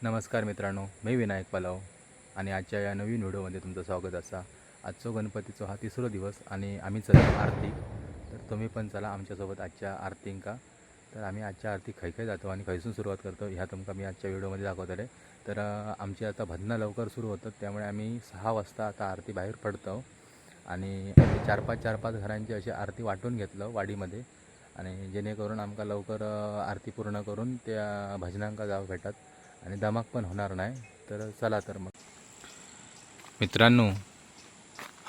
नमस्कार मित्रांनो, मी विनायक पलाव आणि आजच्या या नवीन व्हिडिओमध्ये तुमचं स्वागत असा. आजचा गणपतीचा हा तिसरा दिवस आणि आम्ही चला आरती. तर तुम्ही पण चला आमच्यासोबत आजच्या आरतींका. तर आम्ही आजच्या आरती खै जातो आणि खैसून सुरुवात करतो ह्या तुमका मी आजच्या व्हिडिओमध्ये दाखवतले. तर आमची आता भजनं लवकर सुरू होतात, त्यामुळे आम्ही 6 वाजता आता आरती बाहेर पडतो आणि आम्ही 4-5 घरांची अशी आरती वाटून घेतलं वाडीमध्ये, आणि जेणेकरून आमका लवकर आरती पूर्ण करून त्या भजनांका जाऊ भेटत आणि दमाक पण होणार नाही. तर चला तर मग मित्रांनो,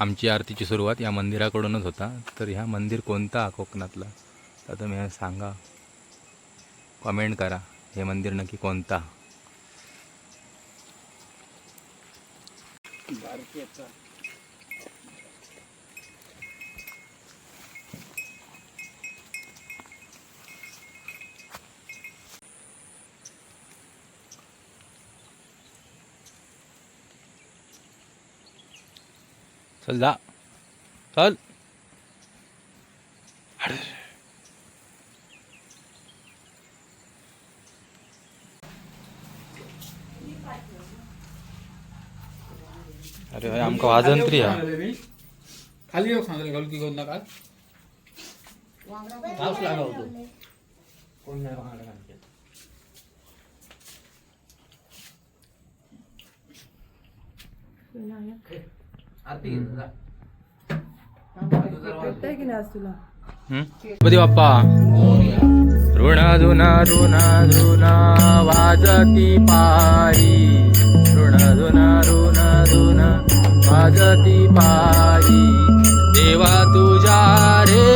आमची आरतीची सुरुवात या मंदिराकडूनच होता. तर ह्या मंदिर कोणता कोकणातला तर तुम्ही हे सांगा, कमेंट करा हे मंदिर नक्की कोणता. चल जा, चल. अरे भाई आमका वाजन तरी हा खाली येऊ सांगितलं घालू की करू नका. पाऊस लागला होतो. कोण नाही वांगडा घालते. आरती गणपती बाप्पा. ऋण धुना ऋणा धुना वाजती पायी, ऋण धुना ऋण धुना वाजती पायी, देवा तुझ्या रे.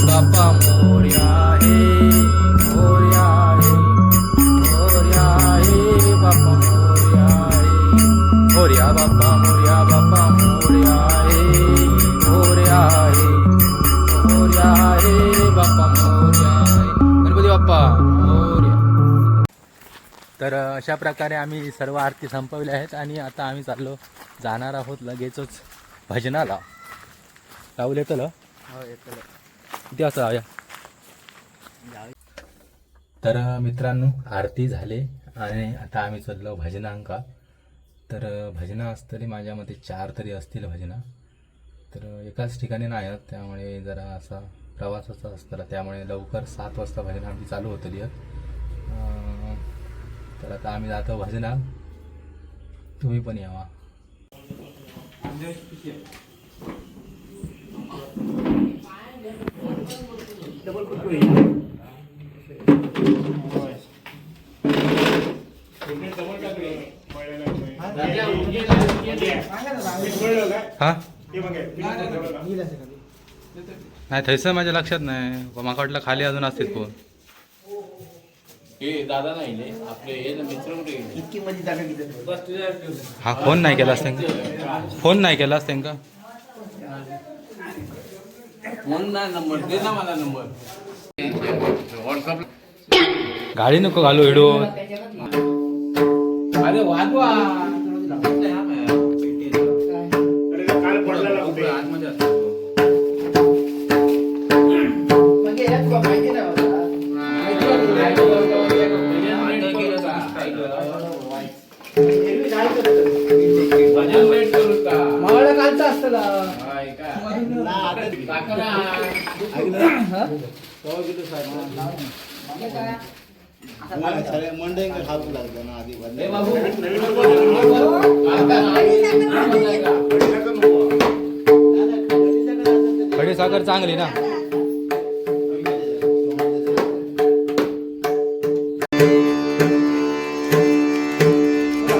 बाप्पा मोरया हे, मोरया हे, मोरया हे बाप्पा मोरया हे, मोरया बाप्पा मोरया बाप्पा मोरया हे, मोरया हे, मोरया हे बाप्पा मोरया हे, गणपती बाप्पा मोरया. तर अशा प्रकारे आम्ही सर्व आरती संपवल्या आहेत आणि आता आम्ही जाणार आहोत लगेचच भजनाला. राहुल येतलं? हो येतलं. किती वाजता जाऊया? तर मित्रांनो, आरती झाले आणि आता आम्ही चाललो भजनांका. तर भजना असतली माझ्या मते 4 तरी असतील भजना. तर एकाच ठिकाणी नाही आहेत, त्यामुळे जरा असा प्रवासाचा असतला, त्यामुळे लवकर 7 वाजता भजना आमची चालू होतली आहेत. तर आता आम्ही जातो भजना, तुम्ही पण यावा. हा नाही थैसं माझ्या लक्षात नाही, माका वाटलं खाली अजून असतील फोन. दादा नाही आपले मित्र हा फोन नाही केलास त्यांका? फोन नाही केलास त्यांका? नंबर दे ना मला नंबर. गाडी नको घालू व्हिडिओ. अरे वाजवा. खडी साखर चांगली ना.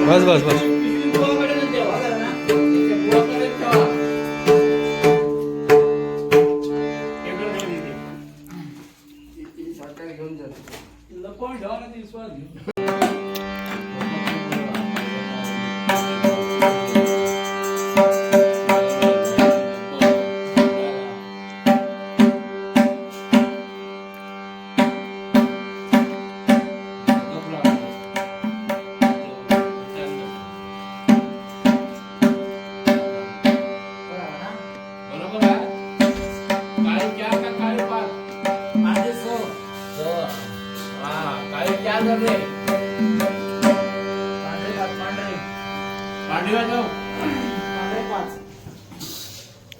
बस बस बस. रे पांढरी वाजव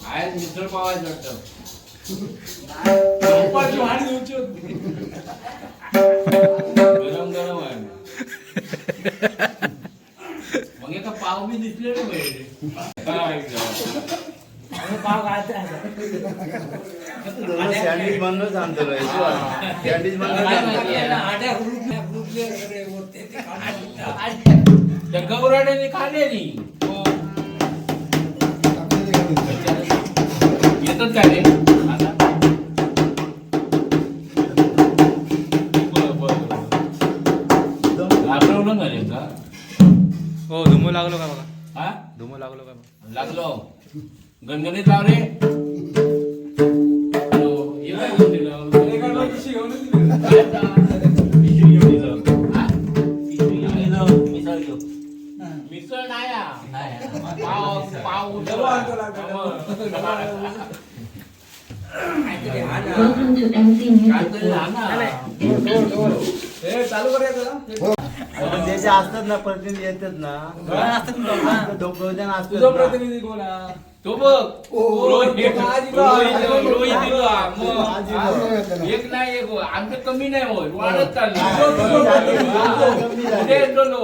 आहे मिसळ पावायचं वाटतं गरम गरम आहे मग एका पाव मी दिसले रे पाहिजे सँडविच बनवून आणतो सँडविच त्या गौराड्याने खाल्लेली येतात काय रे आता लागलं झाले का हो धुमो लागलो का बघा हा धुमो लागलो का बघा लागलो गणगणित लाव रे हॅलो, ये काय घेऊन दिलं? काय आता? पिशवी घेऊन दिलं. हा? पिशवी घेऊन दिलं. मिसळ घेऊ. मिसळ नाही हा. Pav pav Welcome to MC Music काहीतरी World. आणा. त्याचे असतात ना प्रतिनिधी येतात ना दोघं असतात ना. तो बघ रोहित दिला. मग एक नाही एक आमचं कमी नाही होत वाढत चाललं उद्या येतो नो.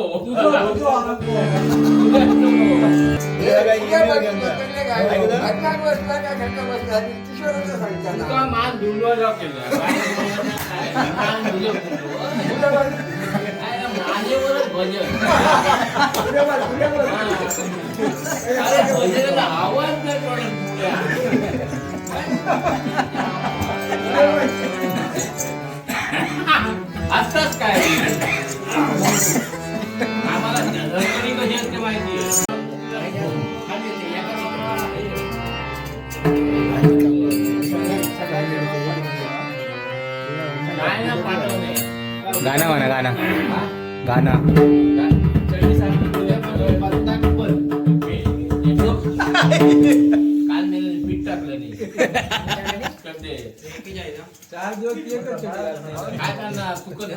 तुका मान धुंडवा जाव केलं मान धुलं माझेवरच भजन अरे भजनाचा आवाज नाही पडत असताच काय आम्हाला घरगडी कशी असते माहिती काय ना पाठवणे गाणं म्हणा गाणं गाणं काल मी पीठ टाकलं नाही काय करणार चुकत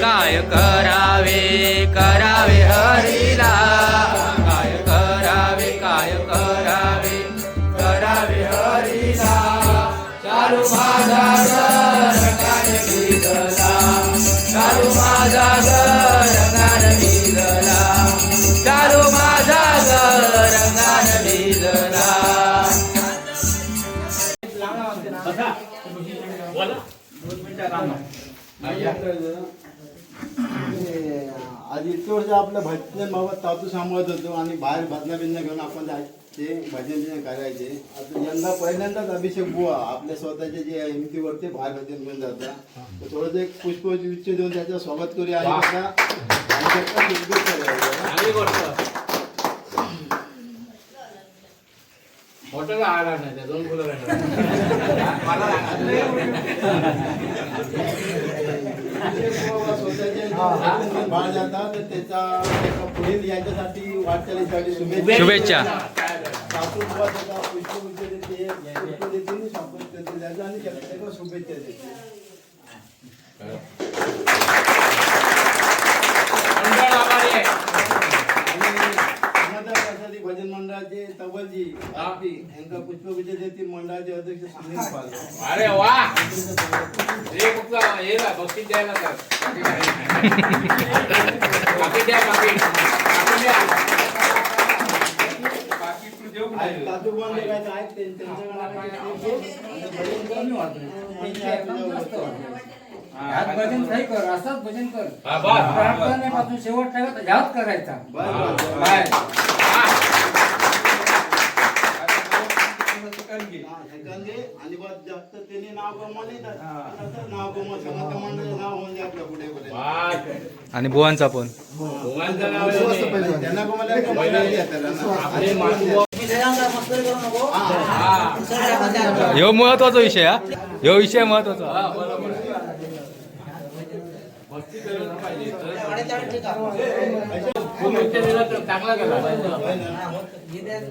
काय करावे करावे हरीला काय करावे करावे हरीला चालू माझा रंगाने भिजला चालू माझा रंगाने भिजला चालू माझा रंगाने भिजला आज इतके वर्ष आपल्या भजन बाबत तातू सांभाळत होतो आणि बाहेर भजना बिजना घेऊन आपण जायचे भजन करायचे. आता यंदा पहिल्यांदाच अभिषेक बुवा आपल्या स्वतःच्या जे हिमतीवरती बाहेर भजन घेऊन जातात. तर थोडंसं एक पुष्पगुच्छ देऊन त्याचं स्वागत करूया आणि त्याचा हॉटेल आला नाही त्या दोन फुलं बाळ जातात तर त्याचा पुढील याच्यासाठी वाटचालीसाठी शुभेच्छा. सासू बुवा त्याचा पुष्पगुच्छ देते पुष्प देते स्वागत करते त्याचा आणि त्याला शुभेच्छा देते. मंडळ आभारी आहे. आणि येथील मंडळाचे अध्यक्ष सुनील पालवे. अरे वा हे फक्त हे ना बक्षीस द्यायला तर बाकी काही नाही. बाकी द्या बाकी द्या आहेत तातू बंद काय आहेत ह्यात भजन नाही कर, असंच भजन कर. हा, बस. प्रार्थनेपासून शेवट ठेवत ह्यात करायचा. बाय. आणि बस जास्त त्यांनी नाव कमवले नाव कमवत समजा मंडळाचं नाव म्हणजे आपल्या पुढे पुढे बास. आणि बुवांचा पण दोघांचं नाव आहे. त्यांना कमवले आपले मातृ- ह्यो महत्वाचा विषय हा ह्यो विषय महत्वाचा. हा, बरोबर आहे. मस्ती करायला पाहिजे. खूप नृत्य दिलं तर चांगला केला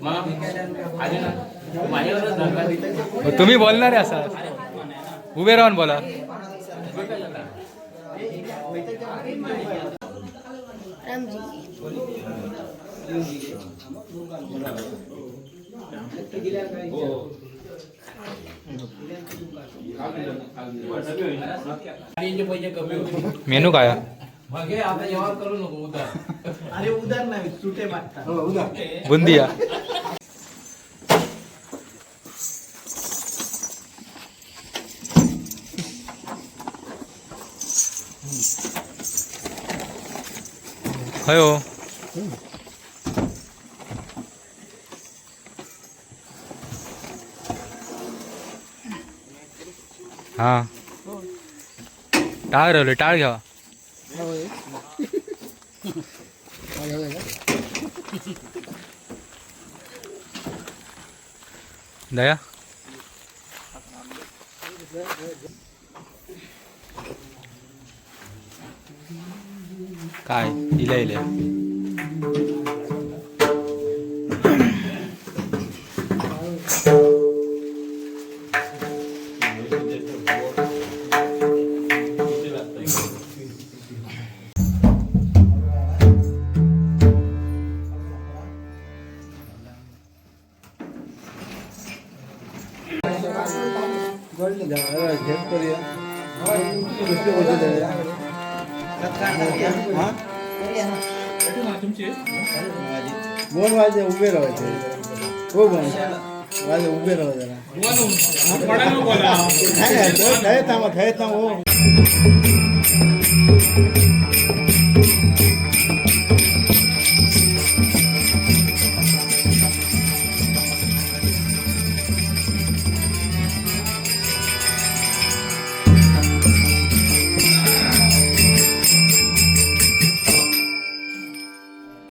मग आधी ना माझ्यावरच धक्का दिला. तुम्ही बोलणारे असा उभे राहून बोला. गाडीचे पैसे कमी होते. मेनू काय हा? मग हे आता व्यवहार करू नको उद्या. अरे उदार नाही सुटे मागतात बुंदिया. हयो हा टाळ रवले टाळ घ्यावा. दया काय इल्या इल्या बोल वाजे उभे राहायचे हो बोल वाजे उभे राहा जरा काय थांबा हो